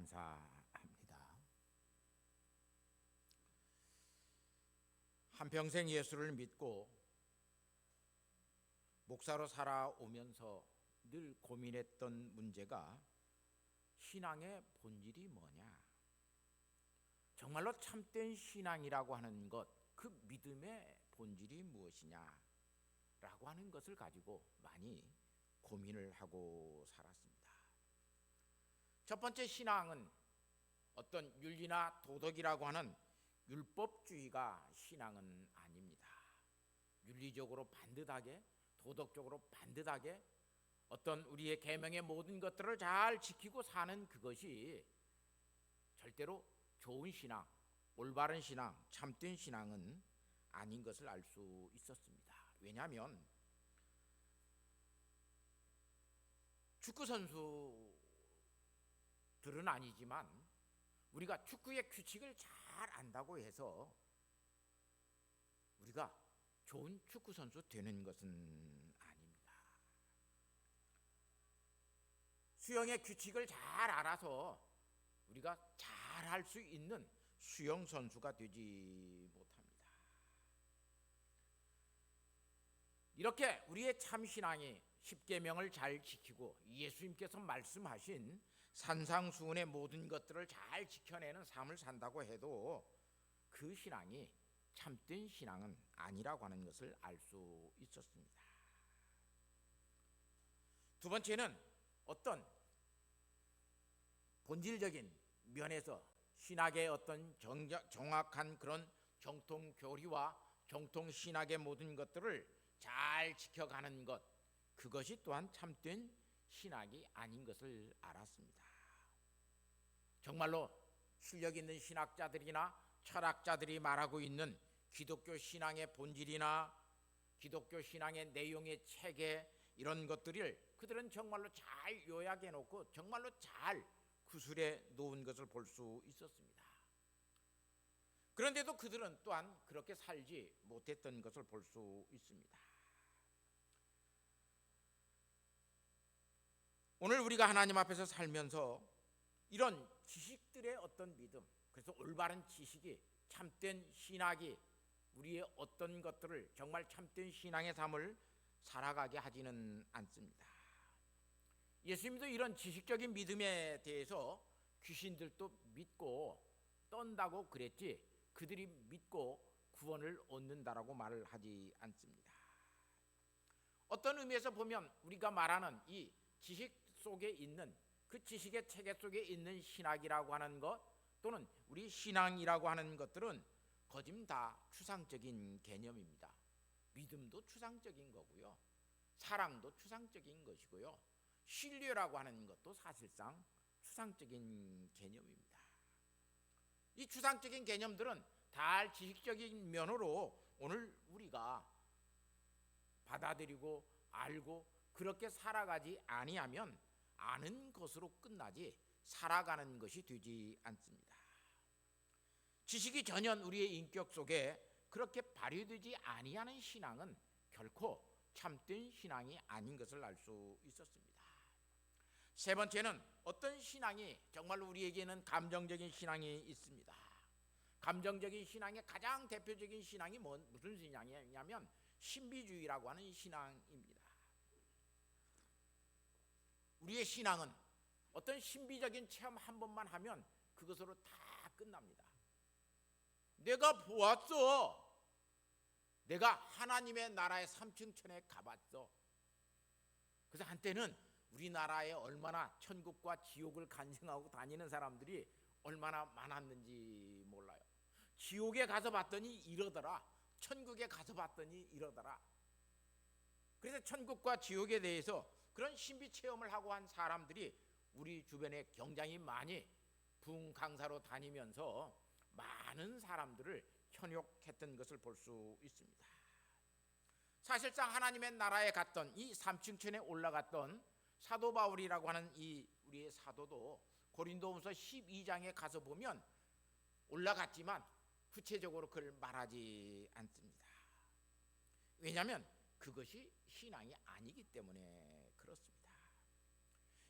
감사합니다. 한평생 예수를 믿고 목사로 살아오면서 늘 고민했던 문제가 신앙의 본질이 뭐냐? 정말로 참된 신앙이라고 하는 것, 그 믿음의 본질이 무엇이냐? 라고 하는 것을 가지고 많이 고민을 하고 살았습니다. 첫 번째, 신앙은 어떤 윤리나 도덕이라고 하는 율법주의가 신앙은 아닙니다. 윤리적으로 반듯하게, 도덕적으로 반듯하게 어떤 우리의 계명의 모든 것들을 잘 지키고 사는 그것이 절대로 좋은 신앙, 올바른 신앙, 참된 신앙은 아닌 것을 알 수 있었습니다. 왜냐하면 축구 선수들은 아니지만 우리가 축구의 규칙을 잘 안다고 해서 우리가 좋은 축구 선수 되는 것은 아닙니다. 수영의 규칙을 잘 알아서 우리가 잘 할 수 있는 수영 선수가 되지 못합니다. 이렇게 우리의 참 신앙이 십계명을 잘 지키고 예수님께서 말씀하신 산상수훈의 모든 것들을 잘 지켜내는 삶을 산다고 해도 그 신앙이 참된 신앙은 아니라고 하는 것을 알 수 있었습니다. 두 번째는 어떤 본질적인 면에서 신학의 어떤 정확한 그런 정통 교리와 정통 신학의 모든 것들을 잘 지켜가는 것, 그것이 또한 참된 신학이 아닌 것을 알았습니다. 정말로 실력 있는 신학자들이나 철학자들이 말하고 있는 기독교 신앙의 본질이나 기독교 신앙의 내용의 체계, 이런 것들을 그들은 정말로 잘 요약해 놓고 정말로 잘 구술해 놓은 것을 볼 수 있었습니다. 그런데도 그들은 또한 그렇게 살지 못했던 것을 볼 수 있습니다. 오늘 우리가 하나님 앞에서 살면서 이런 지식들의 어떤 믿음, 그래서 올바른 지식이 참된 신학이 우리의 어떤 것들을 정말 참된 신앙의 삶을 살아가게 하지는 않습니다. 예수님도 이런 지식적인 믿음에 대해서 귀신들도 믿고 떤다고 그랬지 그들이 믿고 구원을 얻는다라고 말을 하지 않습니다. 어떤 의미에서 보면 우리가 말하는 이 지식 속에 있는 그 지식의 체계 속에 있는 신학이라고 하는 것 또는 우리 신앙이라고 하는 것들은 거짐 다 추상적인 개념입니다. 믿음도 추상적인 거고요, 사랑도 추상적인 것이고요, 신뢰라고 하는 것도 사실상 추상적인 개념입니다. 이 추상적인 개념들은 다 지식적인 면으로 오늘 우리가 받아들이고 알고 그렇게 살아가지 아니하면 아는 것으로 끝나지 살아가는 것이 되지 않습니다. 지식이 전혀 우리의 인격 속에 그렇게 발휘되지 아니하는 신앙은 결코 참된 신앙이 아닌 것을 알 수 있었습니다. 세 번째는 어떤 신앙이 정말로 우리에게는 감정적인 신앙이 있습니다. 감정적인 신앙의 가장 대표적인 신앙이 무슨 신앙이냐면 신비주의라고 하는 신앙입니다. 우리의 신앙은 어떤 신비적인 체험 한 번만 하면 그것으로 다 끝납니다. 내가 보았어. 내가 하나님의 나라의 삼층천에 가봤어. 그래서 한때는 우리나라에 얼마나 천국과 지옥을 간증하고 다니는 사람들이 얼마나 많았는지 몰라요. 지옥에 가서 봤더니 이러더라, 천국에 가서 봤더니 이러더라. 그래서 천국과 지옥에 대해서 그런 신비 체험을 하고 한 사람들이 우리 주변에 굉장히 많이 부흥 강사로 다니면서 많은 사람들을 현혹했던 것을 볼 수 있습니다. 사실상 하나님의 나라에 갔던 이 삼층천에 올라갔던 사도 바울이라고 하는 이 우리의 사도도 고린도후서 12장에 가서 보면 올라갔지만 구체적으로 그걸 말하지 않습니다. 왜냐하면 그것이 신앙이 아니기 때문에 그렇습니다.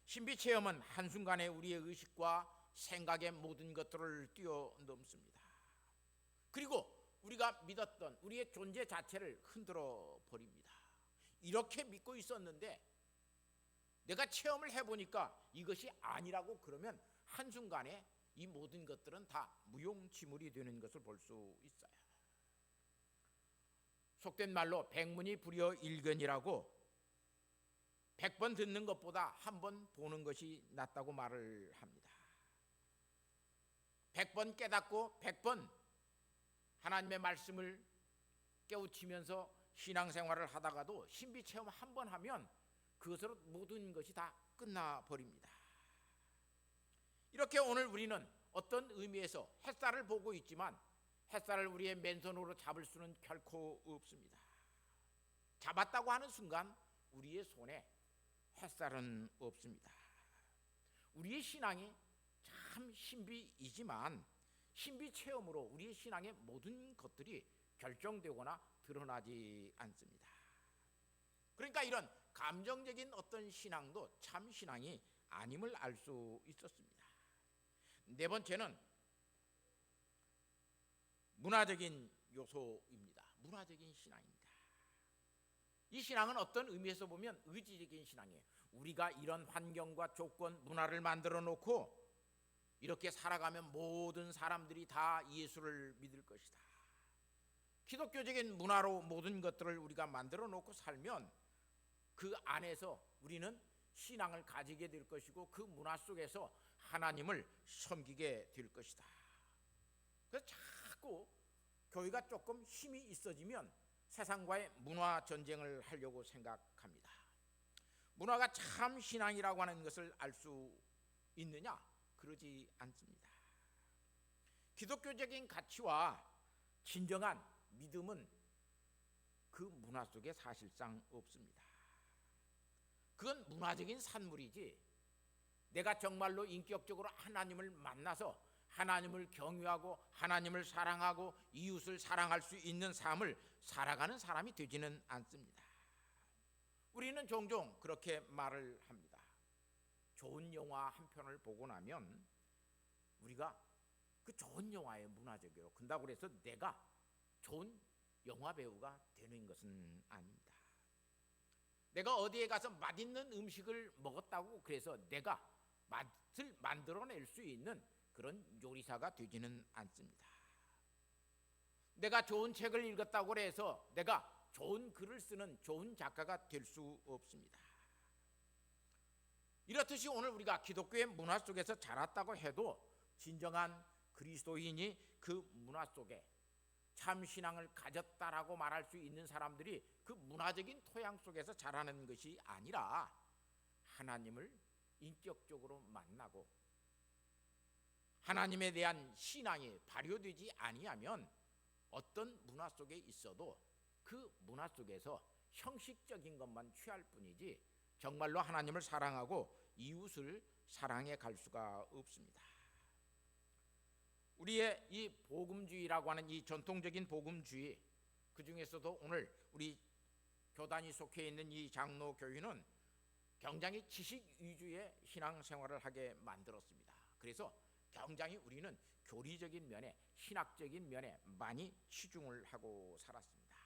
신비 체험은 한순간에 우리의 의식과 생각의 모든 것들을 뛰어넘습니다. 그리고 우리가 믿었던 우리의 존재 자체를 흔들어 버립니다. 이렇게 믿고 있었는데 내가 체험을 해보니까 이것이 아니라고 그러면 한순간에 이 모든 것들은 다 무용지물이 되는 것을 볼 수 있어요. 속된 말로 백문이 불여일견이라고 100번 듣는 것보다 한 번 보는 것이 낫다고 말을 합니다. 100번 깨닫고 100번 하나님의 말씀을 깨우치면서 신앙생활을 하다가도 신비체험 한 번 하면 그것으로 모든 것이 다 끝나버립니다. 이렇게 오늘 우리는 어떤 의미에서 햇살을 보고 있지만 햇살을 우리의 맨손으로 잡을 수는 결코 없습니다. 잡았다고 하는 순간 우리의 손에 햇살은 없습니다. 우리의 신앙이 참 신비이지만 신비 체험으로 우리의 신앙의 모든 것들이 결정되거나 드러나지 않습니다. 그러니까 이런 감정적인 어떤 신앙도 참 신앙이 아님을 알 수 있었습니다. 네 번째는 문화적인 요소입니다. 문화적인 신앙입니다. 이 신앙은 어떤 의미에서 보면 의지적인 신앙이에요. 우리가 이런 환경과 조건, 문화를 만들어 놓고 이렇게 살아가면 모든 사람들이 다 예수를 믿을 것이다. 기독교적인 문화로 모든 것들을 우리가 만들어 놓고 살면 그 안에서 우리는 신앙을 가지게 될 것이고 그 문화 속에서 하나님을 섬기게 될 것이다. 그래서 자꾸 교회가 조금 힘이 있어지면 세상과의 문화 전쟁을 하려고 생각합니다. 문화가 참 신앙이라고 하는 것을 알 수 있느냐? 그러지 않습니다. 기독교적인 가치와 진정한 믿음은 그 문화 속에 사실상 없습니다. 그건 문화적인 산물이지 내가 정말로 인격적으로 하나님을 만나서 하나님을 경외하고 하나님을 사랑하고 이웃을 사랑할 수 있는 삶을 살아가는 사람이 되지는 않습니다. 우리는 종종 그렇게 말을 합니다. 좋은 영화 한 편을 보고 나면 우리가 그 좋은 영화의 문화적으로 근다고 해서 내가 좋은 영화 배우가 되는 것은 아닙니다. 내가 어디에 가서 맛있는 음식을 먹었다고 그래서 내가 맛을 만들어낼 수 있는 그런 요리사가 되지는 않습니다. 내가 좋은 책을 읽었다고 해서 내가 좋은 글을 쓰는 좋은 작가가 될 수 없습니다. 이렇듯이 오늘 우리가 기독교의 문화 속에서 자랐다고 해도 진정한 그리스도인이 그 문화 속에 참 신앙을 가졌다라고 말할 수 있는 사람들이 그 문화적인 토양 속에서 자라는 것이 아니라 하나님을 인격적으로 만나고 하나님에 대한 신앙이 발효되지 아니하면 어떤 문화 속에 있어도 그 문화 속에서 형식적인 것만 취할 뿐이지 정말로 하나님을 사랑하고 이웃을 사랑해 갈 수가 없습니다. 우리의 이 복음주의라고 하는 이 전통적인 복음주의, 그 중에서도 오늘 우리 교단이 속해 있는 이 장로교회는 굉장히 지식 위주의 신앙생활을 하게 만들었습니다. 그래서 굉장히 우리는 교리적인 면에 신학적인 면에 많이 치중을 하고 살았습니다.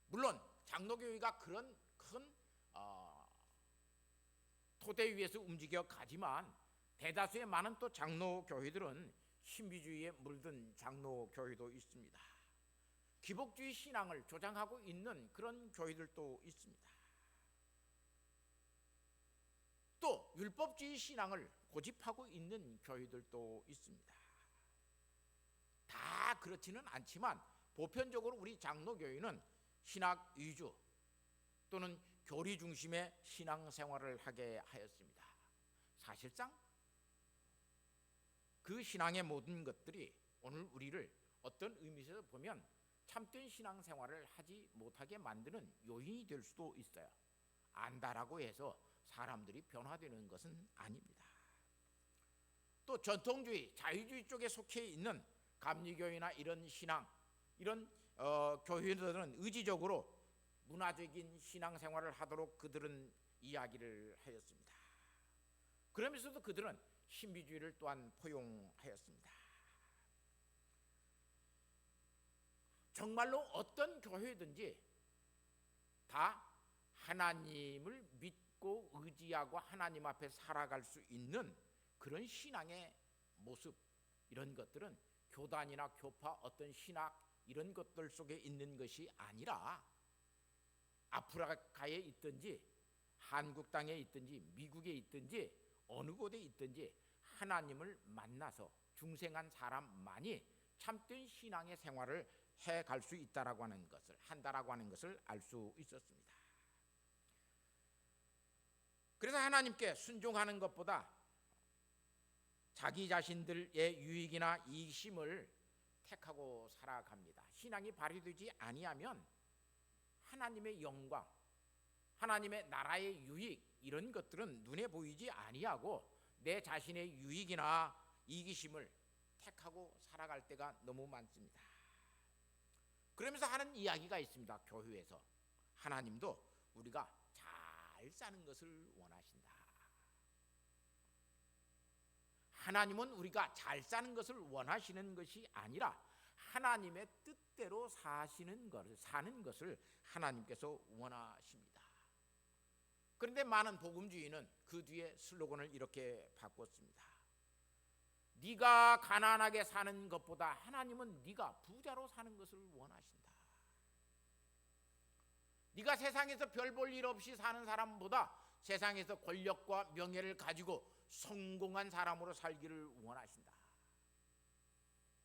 물론 장로교회가 그런 큰 토대 위에서 움직여 가지만 대다수의 많은 또 장로교회들은 신비주의에 물든 장로교회도 있습니다. 기복주의 신앙을 조장하고 있는 그런 교회들도 있습니다. 또 율법주의 신앙을 고집하고 있는 교회들도 있습니다. 다 그렇지는 않지만 보편적으로 우리 장로교회는 신학 위주 또는 교리 중심의 신앙생활을 하게 하였습니다. 사실상 그 신앙의 모든 것들이 오늘 우리를 어떤 의미에서 보면 참된 신앙생활을 하지 못하게 만드는 요인이 될 수도 있어요. 안다라고 해서 사람들이 변화되는 것은 아닙니다. 또 전통주의, 자유주의 쪽에 속해 있는 감리교회나 이런 신앙, 이런 교회들은 의지적으로 문화적인 신앙생활을 하도록 그들은 이야기를 하였습니다. 그러면서도 그들은 신비주의를 또한 포용하였습니다. 정말로 어떤 교회든지 다 하나님을 믿고 의지하고 하나님 앞에 살아갈 수 있는 그런 신앙의 모습, 이런 것들은 교단이나 교파, 어떤 신학 이런 것들 속에 있는 것이 아니라 아프리카에 있든지 한국 땅에 있든지 미국에 있든지 어느 곳에 있든지 하나님을 만나서 중생한 사람만이 참된 신앙의 생활을 해갈 수 있다라고 하는 것을, 한다라고 하는 것을 알 수 있었습니다. 그래서 하나님께 순종하는 것보다 자기 자신들의 유익이나 이익심을 택하고 살아갑니다. 신앙이 발휘되지 아니하면 하나님의 영광, 하나님의 나라의 유익, 이런 것들은 눈에 보이지 아니하고 내 자신의 유익이나 이기심을 택하고 살아갈 때가 너무 많습니다. 그러면서 하는 이야기가 있습니다. 교회에서 하나님도 우리가 잘 사는 것을 원하신다. 하나님은 우리가 잘 사는 것을 원하시는 것이 아니라 하나님의 뜻대로 사는 것을 하나님께서 원하십니다. 그런데 많은 복음주의는 그 뒤에 슬로건을 이렇게 바꿨습니다. 네가 가난하게 사는 것보다 하나님은 네가 부자로 사는 것을 원하신다. 네가 세상에서 별 볼 일 없이 사는 사람보다 세상에서 권력과 명예를 가지고 성공한 사람으로 살기를 원하신다.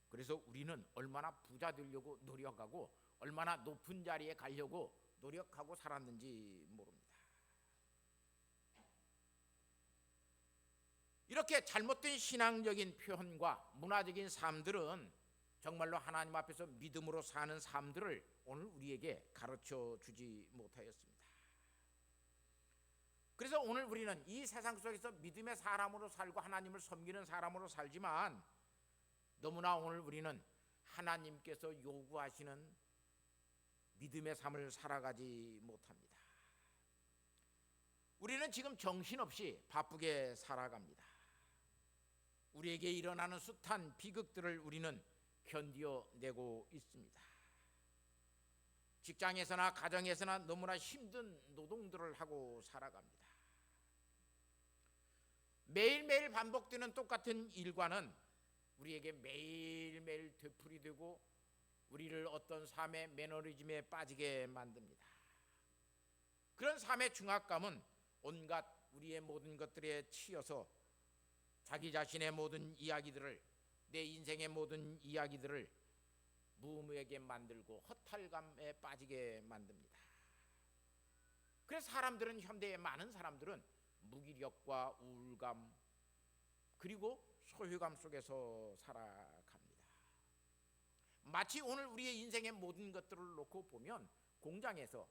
그래서 우리는 얼마나 부자 되려고 노력하고 얼마나 높은 자리에 가려고 노력하고 살았는지 모릅니다. 이렇게 잘못된 신앙적인 표현과 문화적인 삶들은 정말로 하나님 앞에서 믿음으로 사는 삶들을 오늘 우리에게 가르쳐 주지 못하였습니다. 그래서 오늘 우리는 이 세상 속에서 믿음의 사람으로 살고 하나님을 섬기는 사람으로 살지만 너무나 오늘 우리는 하나님께서 요구하시는 믿음의 삶을 살아가지 못합니다. 우리는 지금 정신없이 바쁘게 살아갑니다. 우리에게 일어나는 숱한 비극들을 우리는 견디어내고 있습니다. 직장에서나 가정에서나 너무나 힘든 노동들을 하고 살아갑니다. 매일매일 반복되는 똑같은 일과는 우리에게 매일매일 되풀이되고 우리를 어떤 삶의 매너리즘에 빠지게 만듭니다. 그런 삶의 중압감은 온갖 우리의 모든 것들에 치여서 자기 자신의 모든 이야기들을, 내 인생의 모든 이야기들을 무의미하게 만들고 허탈감에 빠지게 만듭니다. 그래서 사람들은, 현대의 많은 사람들은 무기력과 우울감 그리고 소유감 속에서 살아갑니다. 마치 오늘 우리의 인생의 모든 것들을 놓고 보면 공장에서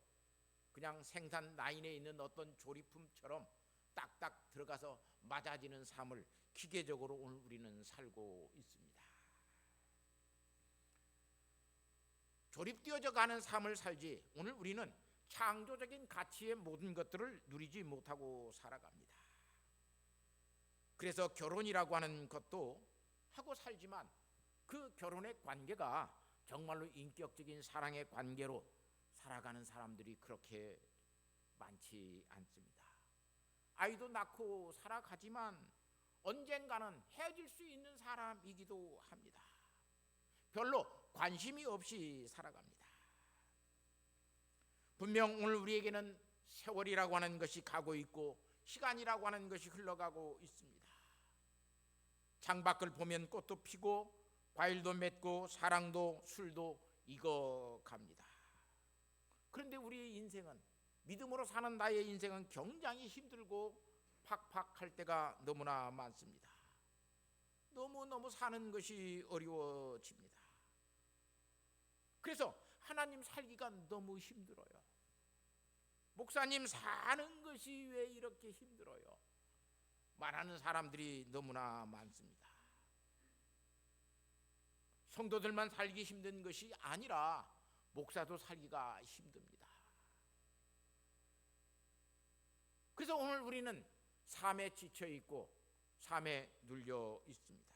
그냥 생산 라인에 있는 어떤 조립품처럼 딱딱 들어가서 맞아지는 삶을 기계적으로 오늘 우리는 살고 있습니다. 조립되어져 가는 삶을 살지 오늘 우리는 창조적인 가치의 모든 것들을 누리지 못하고 살아갑니다. 그래서 결혼이라고 하는 것도 하고 살지만 그 결혼의 관계가 정말로 인격적인 사랑의 관계로 살아가는 사람들이 그렇게 많지 않습니다. 아이도 낳고 살아가지만 언젠가는 헤어질 수 있는 사람이기도 합니다. 별로 관심이 없이 살아갑니다. 분명 오늘 우리에게는 세월이라고 하는 것이 가고 있고 시간이라고 하는 것이 흘러가고 있습니다. 창밖을 보면 꽃도 피고 과일도 맺고 사랑도 술도 익어갑니다. 그런데 우리의 인생은, 믿음으로 사는 나의 인생은 굉장히 힘들고 팍팍할 때가 너무나 많습니다. 너무너무 사는 것이 어려워집니다. 그래서 하나님 살기가 너무 힘들어요. 목사님 사는 것이 왜 이렇게 힘들어요? 말하는 사람들이 너무나 많습니다. 성도들만 살기 힘든 것이 아니라 목사도 살기가 힘듭니다. 그래서 오늘 우리는 삶에 지쳐 있고 삶에 눌려 있습니다.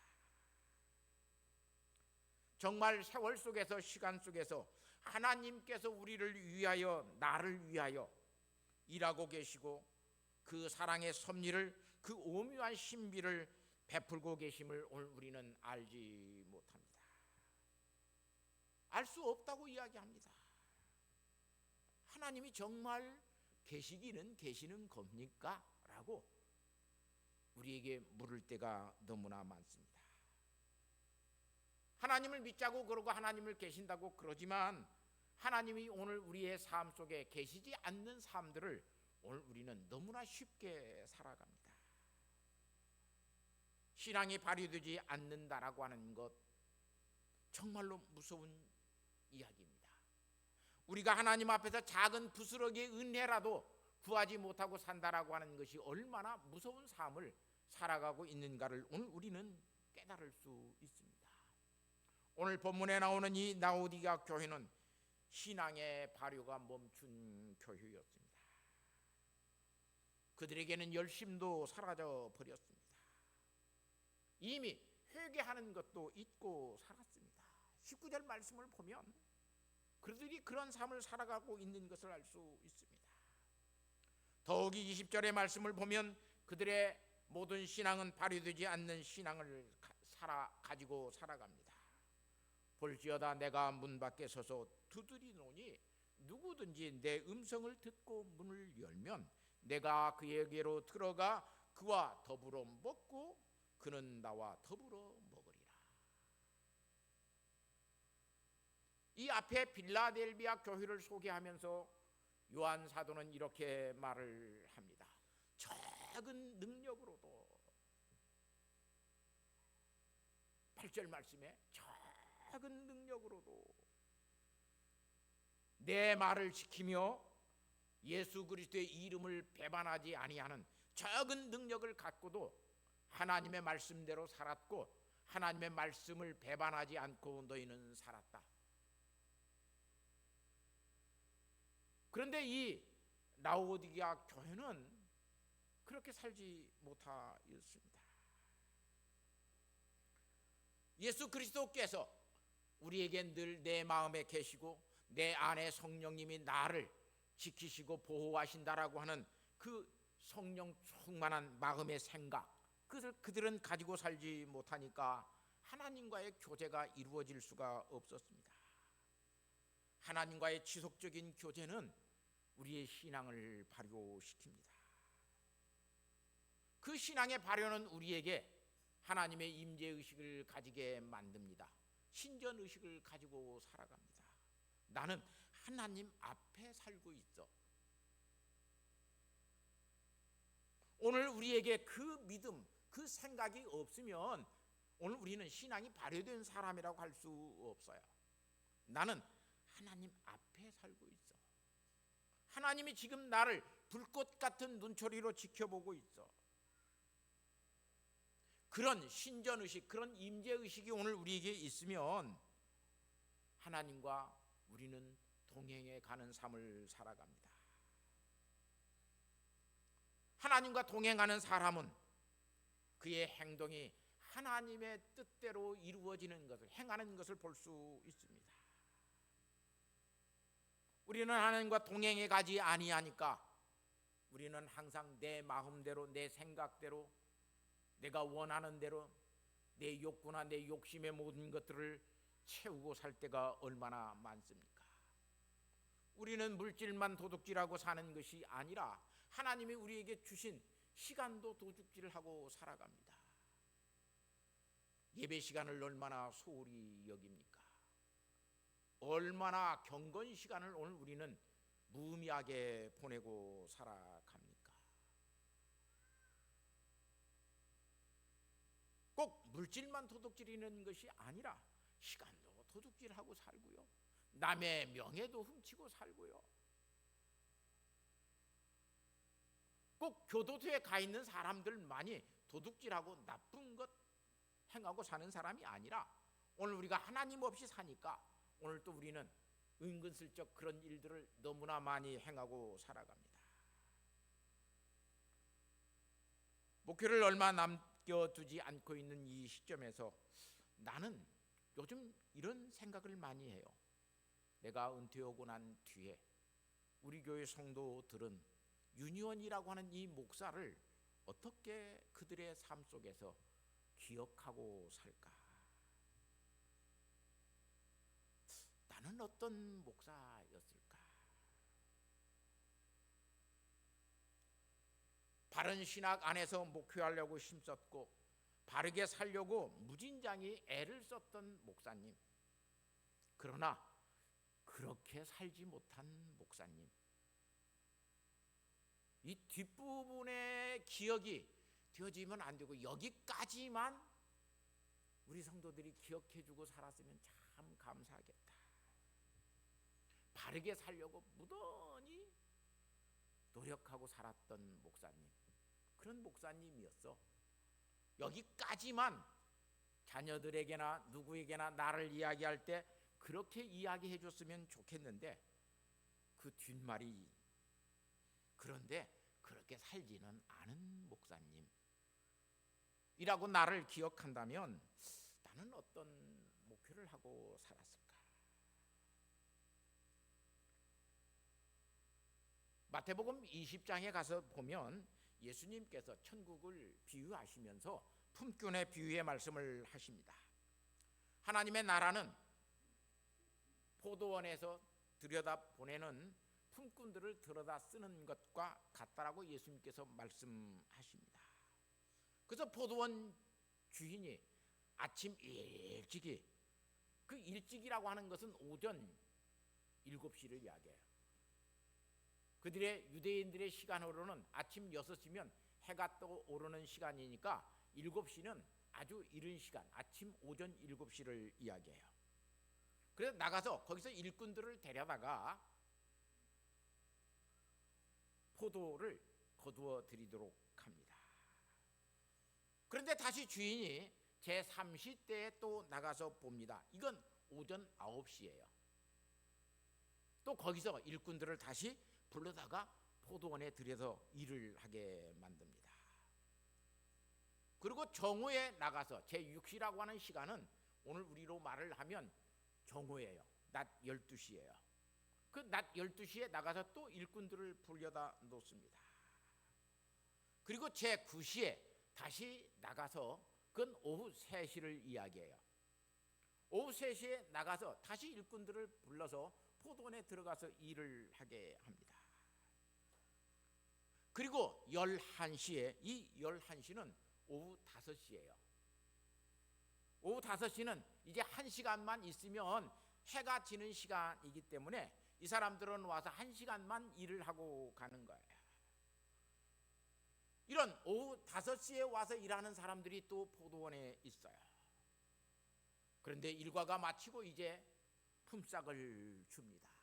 정말 세월 속에서, 시간 속에서 하나님께서 우리를 위하여, 나를 위하여 일하고 계시고 그 사랑의 섭리를, 그 오묘한 신비를 베풀고 계심을 오늘 우리는 알지 못합니다. 알 수 없다고 이야기합니다. 하나님이 정말 계시기는 계시는 겁니까? 라고 우리에게 물을 때가 너무나 많습니다. 하나님을 믿자고 그러고 하나님을 계신다고 그러지만 하나님이 오늘 우리의 삶 속에 계시지 않는 삶들을 오늘 우리는 너무나 쉽게 살아갑니다. 신앙이 발휘되지 않는다라고 하는 것, 정말로 무서운 이야기입니다. 우리가 하나님 앞에서 작은 부스러기의 은혜라도 구하지 못하고 산다라고 하는 것이 얼마나 무서운 삶을 살아가고 있는가를 오늘 우리는 깨달을 수 있습니다. 오늘 본문에 나오는 이 라오디게아 교회는 신앙의 발효가 멈춘 교회였습니다. 그들에게는 열심도 사라져 버렸습니다. 이미 회개하는 것도 잊고 살았습니다. 19절 말씀을 보면 그들이 그런 삶을 살아가고 있는 것을 알 수 있습니다. 더욱이 20절의 말씀을 보면 그들의 모든 신앙은 발휘되지 않는 신앙을 가지고 살아갑니다. 볼지어다 내가 문 밖에 서서 두드리노니 누구든지 내 음성을 듣고 문을 열면 내가 그에게로 들어가 그와 더불어 먹고 그는 나와 더불어 먹으리라. 이 앞에 빌라델비아 교회를 소개하면서 요한 사도는 이렇게 말을 합니다. 작은 능력으로도, 8절 말씀에 작은 능력으로도 내 말을 지키며 예수 그리스도의 이름을 배반하지 아니하는 작은 능력을 갖고도 하나님의 말씀대로 살았고 하나님의 말씀을 배반하지 않고 너희는 살았다. 그런데 이 라오디게아 교회는 그렇게 살지 못하였습니다. 예수 그리스도께서 우리에게 늘 내 마음에 계시고 내 안에 성령님이 나를 지키시고 보호하신다라고 하는 그 성령 충만한 마음의 생각, 그것을 그들은 가지고 살지 못하니까 하나님과의 교제가 이루어질 수가 없었습니다. 하나님과의 지속적인 교제는 우리의 신앙을 발효시킵니다. 그 신앙의 발효는 우리에게 하나님의 임재의식을 가지게 만듭니다. 신전의식을 가지고 살아갑니다. 나는 하나님 앞에 살고 있어. 오늘 우리에게 그 믿음, 그 생각이 없으면 오늘 우리는 신앙이 발효된 사람이라고 할 수 없어요. 나는 하나님 앞에 살고 있어. 하나님이 지금 나를 불꽃 같은 눈초리로 지켜보고 있어. 그런 신전의식, 그런 임재의식이 오늘 우리에게 있으면 하나님과 우리는 동행해 가는 삶을 살아갑니다. 하나님과 동행하는 사람은 그의 행동이 하나님의 뜻대로 이루어지는 것을, 행하는 것을 볼 수 있습니다. 우리는 하나님과 동행해 가지 아니하니까 우리는 항상 내 마음대로, 내 생각대로, 내가 원하는 대로 내 욕구나 내 욕심의 모든 것들을 채우고 살 때가 얼마나 많습니까? 우리는 물질만 도둑질하고 사는 것이 아니라 하나님이 우리에게 주신 시간도 도둑질하고 살아갑니다. 예배 시간을 얼마나 소홀히 여깁니까? 얼마나 경건 시간을 오늘 우리는 무의미하게 보내고 살아갑니까? 꼭 물질만 도둑질하는 것이 아니라 시간도 도둑질하고 살고요, 남의 명예도 훔치고 살고요, 꼭 교도소에 가 있는 사람들만이 도둑질하고 나쁜 것 행하고 사는 사람이 아니라 오늘 우리가 하나님 없이 사니까 오늘 또 우리는 은근슬쩍 그런 일들을 너무나 많이 행하고 살아갑니다. 목회를 얼마 맡겨두지 않고 있는 이 시점에서 나는 요즘 이런 생각을 많이 해요. 내가 은퇴하고 난 뒤에 우리 교회 성도들은 유니온이라고 하는 이 목사를 어떻게 그들의 삶 속에서 기억하고 살까? 나는 어떤 목사였을까? 바른 신학 안에서 목회하려고 힘썼고 바르게 살려고 무진장이 애를 썼던 목사님, 그러나 그렇게 살지 못한 목사님, 이 뒷부분의 기억이 되어지면 안 되고 여기까지만 우리 성도들이 기억해주고 살았으면 참 감사하겠다. 바르게 살려고 무던히 노력하고 살았던 목사님, 그런 목사님이었어. 여기까지만 자녀들에게나 누구에게나 나를 이야기할 때 그렇게 이야기해 줬으면 좋겠는데 그 뒷말이 그런데 그렇게 살지는 않은 목사님이라고 나를 기억한다면 나는 어떤 목표를 하고 살았을까? 마태복음 20장에 가서 보면 예수님께서 천국을 비유하시면서 품꾼의 비유의 말씀을 하십니다. 하나님의 나라는 포도원에서 들여다보내는 품꾼들을 들여다 쓰는 것과 같다라고 예수님께서 말씀하십니다. 그래서 포도원 주인이 아침 일찍이, 그 일찍이라고 하는 것은 오전 7시를 이야기해요. 그들의 유대인들의 시간으로는 아침 6시면 해가 떠오르는 시간이니까 7시는 아주 이른 시간, 아침 오전 7시를 이야기해요. 그래서 나가서 거기서 일꾼들을 데려다가 포도를 거두어 드리도록 합니다. 그런데 다시 주인이 제3시때에 또 나가서 봅니다. 이건 오전 9시예요. 또 거기서 일꾼들을 다시 불러다가 포도원에 들여서 일을 하게 만듭니다. 그리고 정오에 나가서 제6시라고 하는 시간은 오늘 우리로 말을 하면 정오예요. 낮 12시예요. 그 낮 12시에 나가서 또 일꾼들을 불려다 놓습니다. 그리고 제9시에 다시 나가서 그건 오후 3시를 이야기해요. 오후 3시에 나가서 다시 일꾼들을 불러서 포도원에 들어가서 일을 하게 합니다. 그리고 11시에, 이 11시는 오후 5시예요. 오후 5시는 이제 1시간만 있으면 해가 지는 시간이기 때문에 이 사람들은 와서 1시간만 일을 하고 가는 거예요. 이런 오후 5시에 와서 일하는 사람들이 또 포도원에 있어요. 그런데 일과가 마치고 이제 품삯을 줍니다.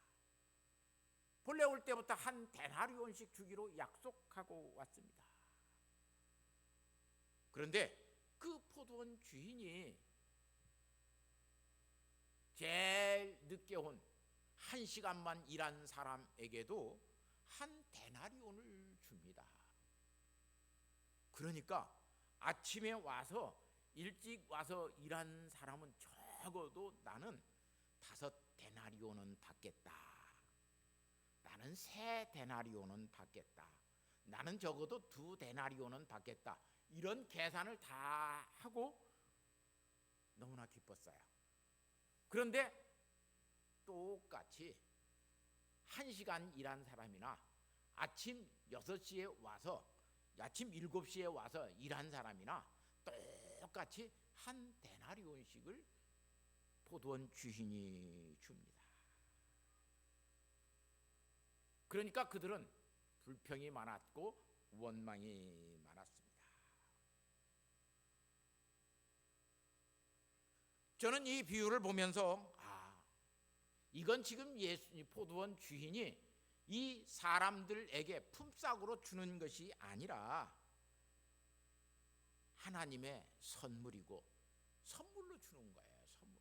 본래 올 때부터 한 데나리온씩 주기로 약속하고 왔습니다. 그런데 그 포도원 주인이 제일 늦게 온 1시간만 일한 사람에게도 한 데나리온을 줍니다. 그러니까 아침에 와서 일찍 와서 일한 사람은 적어도 나는 5데나리온은 받겠다. 나는 3데나리온은 받겠다. 나는 적어도 2데나리온은 받겠다. 이런 계산을 다 하고 너무나 기뻤어요. 그런데 똑같이 1시간 일한 사람이나 아침 6시에 와서 아침 7시에 와서 일한 사람이나 똑같이 한 데나리온씩을 포도원 주인이 줍니다. 그러니까 그들은 불평이 많았고 원망이 많았습니다. 저는 이 비유를 보면서 이건 지금 포도원 주인이 이 사람들에게 품삯으로 주는 것이 아니라 하나님의 선물이고 선물로 주는 거예요. 선물로.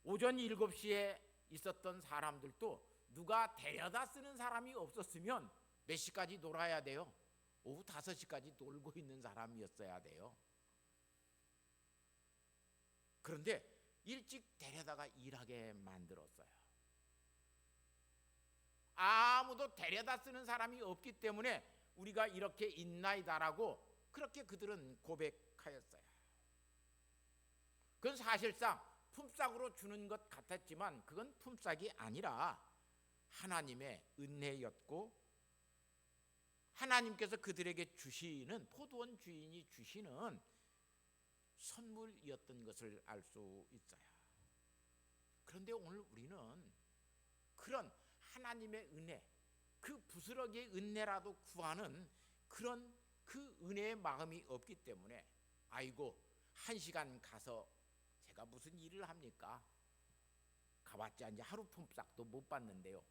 오전 7시에 있었던 사람들도 누가 데려다 쓰는 사람이 없었으면 몇 시까지 놀아야 돼요? 오후 5시까지 놀고 있는 사람이었어야 돼요. 그런데 일찍 데려다가 일하게 만들었어요. 아무도 데려다 쓰는 사람이 없기 때문에 우리가 이렇게 있나이다라고 그렇게 그들은 고백하였어요. 그건 사실상 품삯으로 주는 것 같았지만 그건 품삯이 아니라 하나님의 은혜였고, 하나님께서 그들에게 주시는, 포도원 주인이 주시는 선물이었던 것을 알 수 있어요. 그런데 오늘 우리는 그런 하나님의 은혜, 그 부스러기의 은혜라도 구하는 그런 그 은혜의 마음이 없기 때문에, 아이고 1시간 가서 제가 무슨 일을 합니까? 가봤자 이제 하루 품삯도 못 받는데요.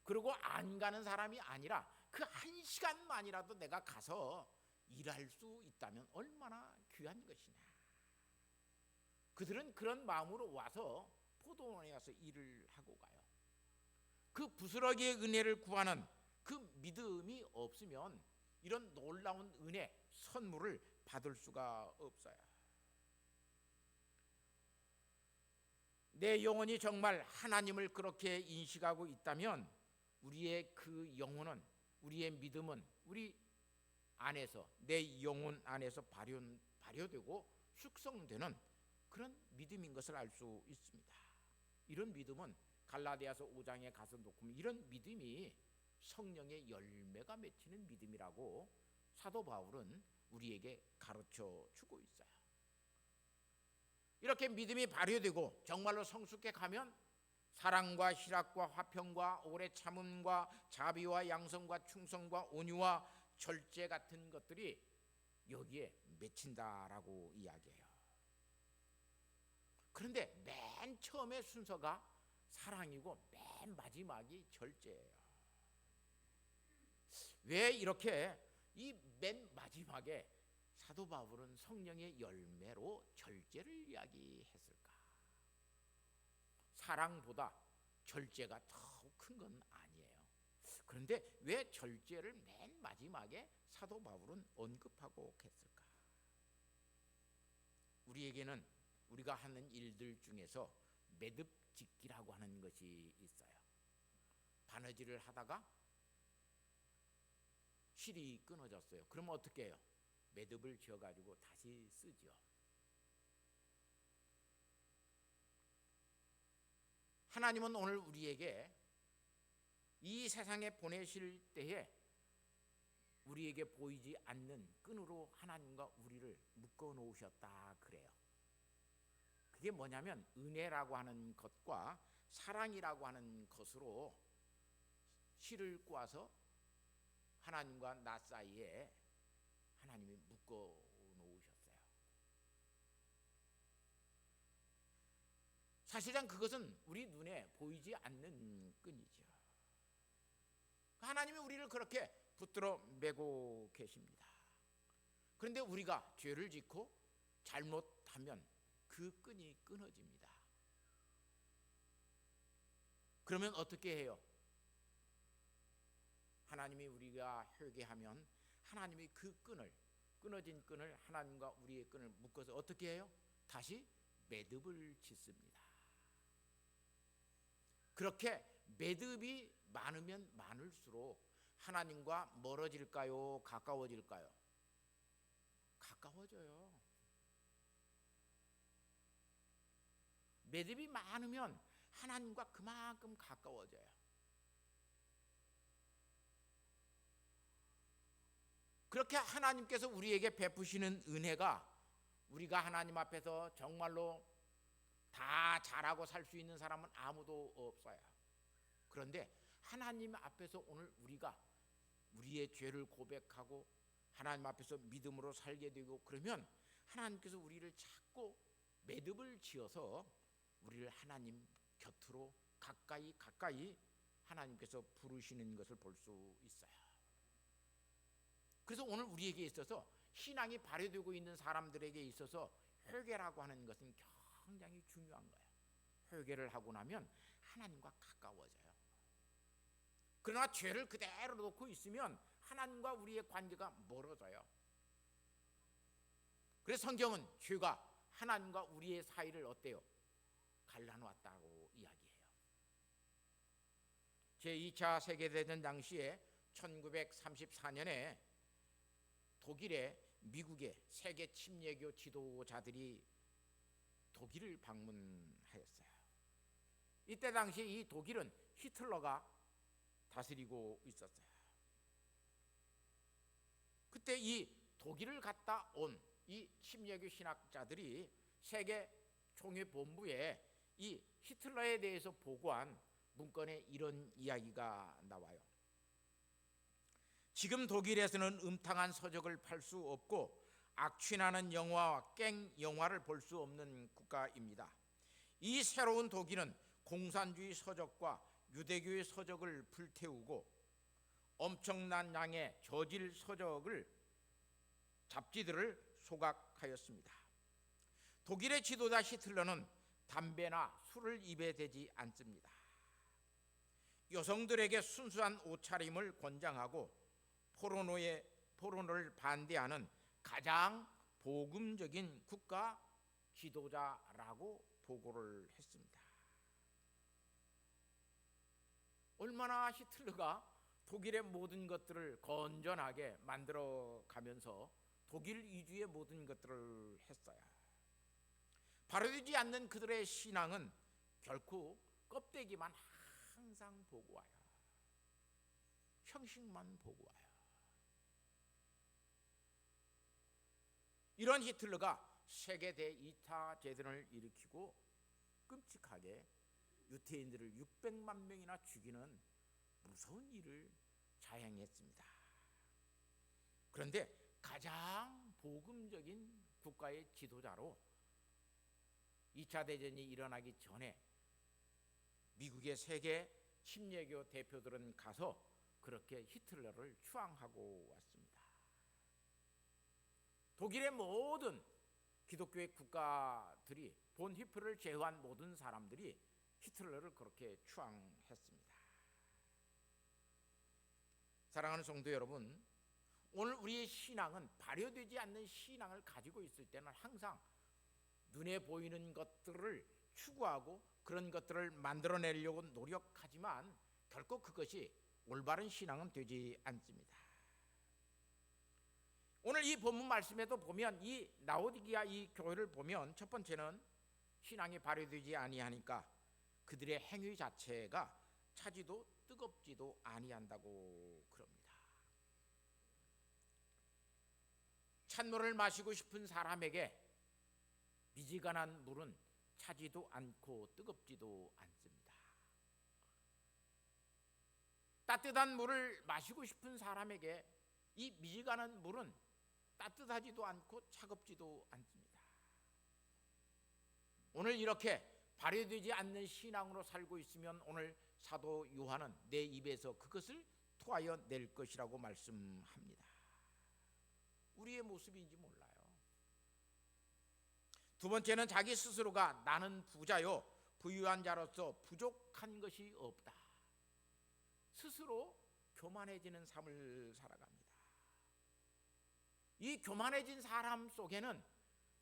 그리고 안 가는 사람이 아니라 그 1시간만이라도 내가 가서 일할 수 있다면 얼마나 귀한 것이냐. 그들은 그런 마음으로 와서 포도원에 와서 일을 하고 가요. 그 부스러기의 은혜를 구하는 그 믿음이 없으면 이런 놀라운 은혜, 선물을 받을 수가 없어요. 내 영혼이 정말 하나님을 그렇게 인식하고 있다면 우리의 그 영혼은, 우리의 믿음은 우리 안에서, 내 영혼 안에서 발효되고 숙성되는 그런 믿음인 것을 알 수 있습니다. 이런 믿음은 갈라디아서 5장에 가서 놓고 이런 믿음이 성령의 열매가 맺히는 믿음이라고 사도 바울은 우리에게 가르쳐 주고 있어요. 이렇게 믿음이 발효되고 정말로 성숙해 가면 사랑과 희락과 화평과 오래 참음과 자비와 양성과 충성과 온유와 절제 같은 것들이 여기에 맺힌다라고 이야기해요. 그런데 맨 처음에 순서가 사랑이고 맨 마지막이 절제예요. 왜 이렇게 이 맨 마지막에 사도 바울은 성령의 열매로 절제를 이야기했을까? 사랑보다 절제가 더 큰 건 아니에요. 그런데 왜 절제를 맨 마지막에 사도 바울은 언급하고 했을까? 우리에게는 우리가 하는 일들 중에서 매듭짓기라고 하는 것이 있어요. 바느질을 하다가 실이 끊어졌어요. 그러면 어떻게 해요? 매듭을 지어가지고 다시 쓰죠. 하나님은 오늘 우리에게 이 세상에 보내실 때에 우리에게 보이지 않는 끈으로 하나님과 우리를 묶어 놓으셨다 그래요. 그게 뭐냐면 은혜라고 하는 것과 사랑이라고 하는 것으로 실을 꼬아서 하나님과 나 사이에 하나님이 묶어 놓으셨어요. 사실상 그것은 우리 눈에 보이지 않는 끈이죠. 하나님이 우리를 그렇게 붙들어 매고 계십니다. 그런데 우리가 죄를 짓고 잘못하면 그 끈이 끊어집니다. 그러면 어떻게 해요? 하나님이 우리가 회개하면 하나님이 그 끈을, 끊어진 끈을, 하나님과 우리의 끈을 묶어서 어떻게 해요? 다시 매듭을 짓습니다. 그렇게 매듭이 많으면 많을수록 하나님과 멀어질까요? 가까워질까요? 가까워져요. 매듭이 많으면 하나님과 그만큼 가까워져요. 그렇게 하나님께서 우리에게 베푸시는 은혜가 우리가 하나님 앞에서 정말로 다 잘하고 살 수 있는 사람은 아무도 없어요. 그런데 하나님 앞에서 오늘 우리가 우리의 죄를 고백하고 하나님 앞에서 믿음으로 살게 되고 그러면 하나님께서 우리를 자꾸 매듭을 지어서 우리를 하나님 곁으로 가까이 하나님께서 부르시는 것을 볼 수 있어요. 그래서 오늘 우리에게 있어서 신앙이 발효되고 있는 사람들에게 있어서 회개라고 하는 것은 굉장히 중요한 거예요. 회개를 하고 나면 하나님과 가까워져요. 그러나 죄를 그대로 놓고 있으면 하나님과 우리의 관계가 멀어져요. 그래서 성경은 죄가 하나님과 우리의 사이를 어때요? 갈라놓았다고 이야기해요. 제2차 세계대전 당시에 1934년에 독일의 미국의 세계 침례교 지도자들이 독일을 방문하였어요. 이때 당시 이 독일은 히틀러가 다스리고 있었어요. 그때 이 독일을 갔다 온 이 침례교 신학자들이 세계 총회본부에 이 히틀러에 대해서 보고한 문건에 이런 이야기가 나와요. 지금 독일에서는 음탕한 서적을 팔 수 없고 악취나는 영화와 깽 영화를 볼 수 없는 국가입니다. 이 새로운 독일은 공산주의 서적과 유대교의 서적을 불태우고 엄청난 양의 저질 서적을 잡지들을 소각하였습니다. 독일의 지도자 히틀러는 담배나 술을 입에 대지 않습니다. 여성들에게 순수한 옷차림을 권장하고 포르노를 반대하는 가장 복음적인 국가 지도자라고 보고를 했습니다. 얼마나 히틀러가 독일의 모든 것들을 건전하게 만들어 가면서 독일 위주의 모든 것들을 했어요. 바로되지 않는 그들의 신앙은 결코 껍데기만 항상 보고 와요. 형식만 보고 와요. 이런 히틀러가 세계 대2차 대전을 일으키고 끔찍하게 유태인들을 600만 명이나 죽이는 무서운 일을 자행했습니다. 그런데 가장 복음적인 국가의 지도자로 2차 대전이 일어나기 전에 미국의 세계 침례교 대표들은 가서 그렇게 히틀러를 추앙하고 왔습니다. 독일의 모든 기독교의 국가들이 본 히플러를 제외한 모든 사람들이 히틀러를 그렇게 추앙했습니다. 사랑하는 성도 여러분, 오늘 우리의 신앙은 발효되지 않는 신앙을 가지고 있을 때는 항상 눈에 보이는 것들을 추구하고 그런 것들을 만들어내려고 노력하지만 결코 그것이 올바른 신앙은 되지 않습니다. 오늘 이 본문 말씀에도 보면 이 라오디게아 이 교회를 보면 첫 번째는 신앙이 발효되지 아니하니까 그들의 행위 자체가 차지도 뜨겁지도 아니한다고 그럽니다. 찬물을 마시고 싶은 사람에게 미지근한 물은 차지도 않고 뜨겁지도 않습니다. 따뜻한 물을 마시고 싶은 사람에게 이 미지근한 물은 따뜻하지도 않고 차갑지도 않습니다. 오늘 이렇게 발효되지 않는 신앙으로 살고 있으면 오늘 사도 요한은 내 입에서 그것을 토하여 낼 것이라고 말씀합니다. 우리의 모습인지 몰라요. 두 번째는 자기 스스로가 나는 부자요 부유한 자로서 부족한 것이 없다. 스스로 교만해지는 삶을 살아갑니다. 이 교만해진 사람 속에는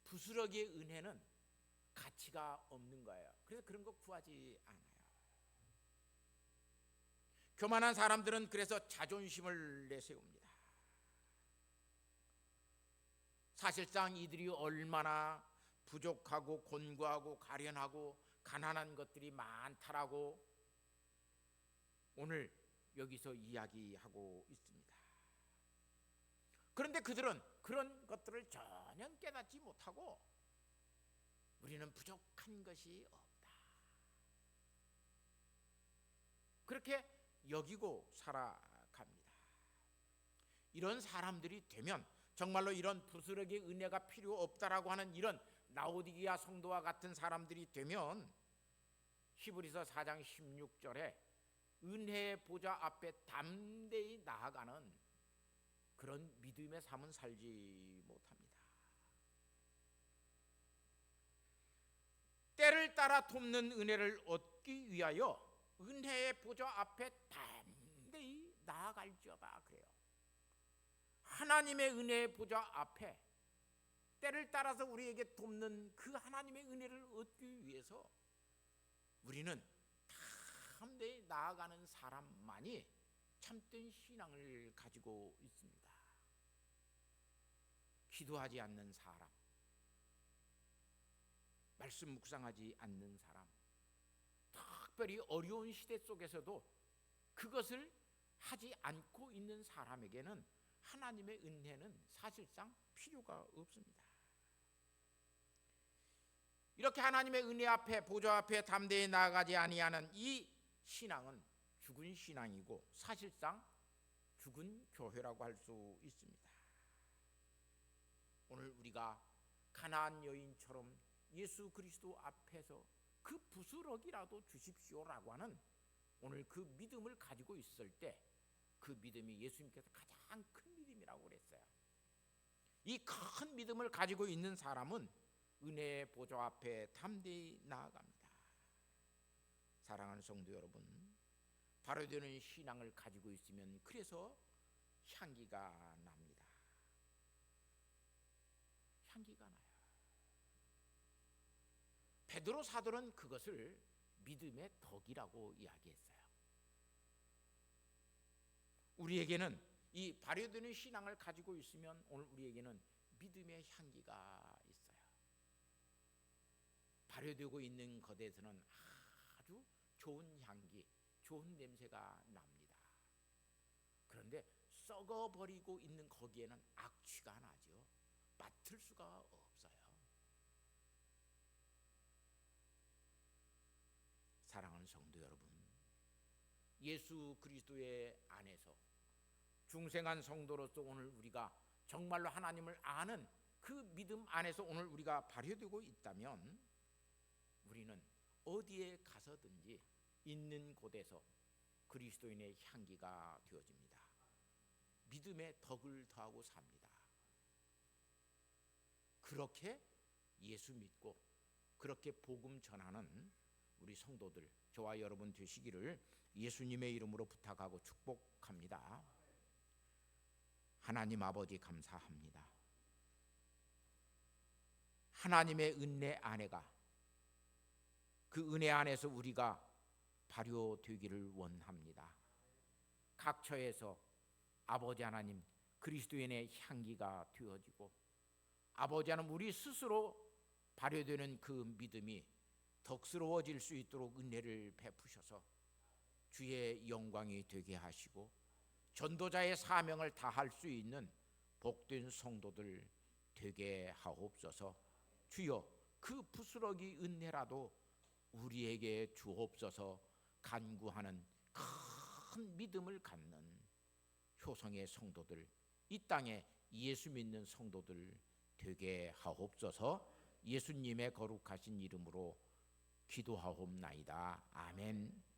부스러기의 은혜는 가치가 없는 거예요. 그래서 그런 거 구하지 않아요. 교만한 사람들은 그래서 자존심을 내세웁니다. 사실상 이들이 얼마나 부족하고 곤고하고 가련하고 가난한 것들이 많다라고 오늘 여기서 이야기하고 있습니다. 그런데 그들은 그런 것들을 전혀 깨닫지 못하고 우리는 부족한 것이 없다. 그렇게 여기고 살아갑니다. 이런 사람들이 되면 정말로 이런 부스러기 은혜가 필요 없다라고 하는 이런 라오디게아 성도와 같은 사람들이 되면 히브리서 4장 16절에 은혜의 보좌 앞에 담대히 나아가는 그런 믿음의 삶은 살지 못합니다. 때를 따라 돕는 은혜를 얻기 위하여 은혜의 보좌 앞에 담대히 나아갈지어다 그래요. 하나님의 은혜의 보좌 앞에 때를 따라서 우리에게 돕는 그 하나님의 은혜를 얻기 위해서 우리는 담대히 나아가는 사람만이 참된 신앙을 가지고 있습니다. 기도하지 않는 사람, 말씀 묵상하지 않는 사람, 특별히 어려운 시대 속에서도 그것을 하지 않고 있는 사람에게는 하나님의 은혜는 사실상 필요가 없습니다. 이렇게 하나님의 은혜 앞에 보좌 앞에 담대히 나아가지 아니하는 이 신앙은 죽은 신앙이고 사실상 죽은 교회라고 할 수 있습니다. 오늘 우리가 가나안 여인처럼 예수 그리스도 앞에서 그 부스러기라도 주십시오라고 하는 오늘 그 믿음을 가지고 있을 때 그 믿음이 예수님께서 가장 큰 믿음이라고 그랬어요. 이 큰 믿음을 가지고 있는 사람은 은혜의 보좌 앞에 담대히 나아갑니다. 사랑하는 성도 여러분, 발효되는 신앙을 가지고 있으면 그래서 향기가 납니다. 향기가 나요. 베드로 사도는 그것을 믿음의 덕이라고 이야기했어요. 우리에게는 이 발효되는 신앙을 가지고 있으면 오늘 우리에게는 믿음의 향기가 있어요. 발효되고 있는 것에서는 아주 좋은 향기, 좋은 냄새가 납니다. 그런데 썩어버리고 있는 거기에는 악취가 나죠. 맡을 수가 없어요. 사랑하는 성도 여러분, 예수 그리스도의 안에서 중생한 성도로서 오늘 우리가 정말로 하나님을 아는 그 믿음 안에서 오늘 우리가 발효되고 있다면 우리는 어디에 가서든지 있는 곳에서 그리스도인의 향기가 되어집니다. 믿음의 덕을 더하고 삽니다. 그렇게 예수 믿고 그렇게 복음 전하는 우리 성도들, 저와 여러분 되시기를 예수님의 이름으로 부탁하고 축복합니다. 하나님 아버지 감사합니다. 하나님의 은혜 안에가 그 은혜 안에서 우리가 발효되기를 원합니다. 각 처에서 아버지 하나님 그리스도인의 향기가 되어지고 아버지 하나님 우리 스스로 발효되는 그 믿음이 덕스러워질 수 있도록 은혜를 베푸셔서 주의 영광이 되게 하시고 전도자의 사명을 다할 수 있는 복된 성도들 되게 하옵소서. 주여 그 부스러기 은혜라도 우리에게 주옵소서. 간구하는 큰 믿음을 갖는 효성의 성도들, 이 땅에 예수 믿는 성도들 되게 하옵소서. 예수님의 거룩하신 이름으로 기도하옵나이다. 아멘.